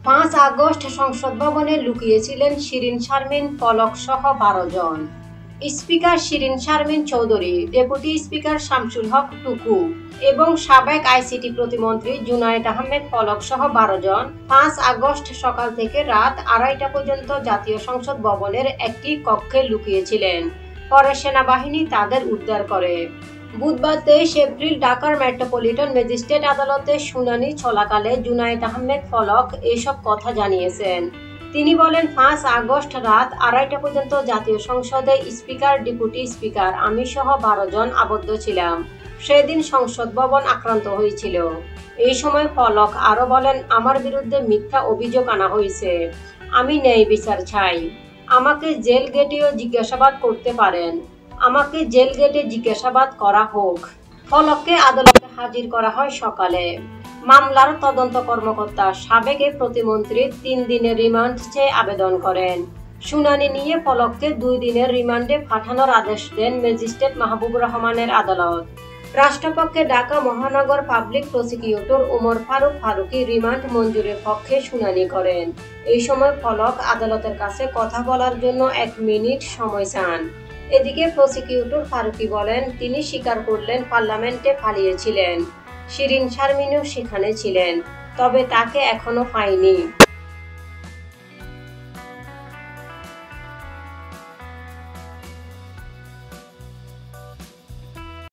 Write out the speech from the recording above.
5 August সংসদ ভবনে লুকিয়েছিলেন শিরীন শারমিন পলক সহ 12 জন। Speaker Shirin Sharmin Chowdhury, deputy speaker Shamsul Haque Tuku এবং সাবেক আইসিটি প্রতিমন্ত্রী জুনায়েদ আহমেদ পলক সহ 12 জন 5 আগস্ট সকাল থেকে রাত 2:30টা পর্যন্ত জাতীয় সংসদ ভবনের একটি কক্ষে লুকিয়েছিলেন। পরে সেনাবাহিনী তাদের উদ্ধার করে। বুধবার 23 এপ্রিল ঢাকার মেট্রোপলিটন ম্যাজিস্ট্রেট আদালতে শুনানি চলাকালে জুনায়েদ আহমেদ পলক এসব কথা জানিয়েছেন। তিনি বলেন, 5 আগস্ট রাত 2:30টা পর্যন্ত জাতীয় সংসদে স্পিকার, ডেপুটি স্পিকার, আমি সহ 12 জন আবদ্ধ ছিলাম। সেদিন সংসদ ভবন আক্রান্ত হয়েছিল। এই সময় পলক আরও বলেন, আমার বিরুদ্ধে মিথ্যা অভিযোগ আনা হয়েছে। আমি ন্যায় বিচার চাই। আমাকে জেল গেটেও জিজ্ঞাসাবাদ করতে পারেন। আমাকে জেল গেটে জিজ্ঞাসাবাদ করা হোক। পলককে আদালতে হাজির করা হয় সকালে। মামলার তদন্ত কর্মকর্তা সাবেক প্রতিমন্ত্রী 3 দিনের রিমান্ড চেয়ে আবেদন করেন। শুনানি নিয়ে পলককে 2 দিনের রিমান্ডে পাঠানোর আদেশ দেন ম্যাজিস্ট্রেট মাহবুবুর রহমানের আদালত। রাষ্ট্রপক্ষে ঢাকা মহানগর public prosecutor Omar Faruk Faruki remand মঞ্জুরের পক্ষে শুনানি করেন। এই সময় পলক আদালতের কাছে কথা বলার জন্য 1 মিনিট সময় চান। এদিকে প্রসিকিউটর ফারুকী বলেন, তিনি স্বীকার করলেন পার্লামেন্টে পালিয়েছিলেন। শিরীন শারমিনও সেখানে ছিলেন, তবে তাকে এখনো পায়নি।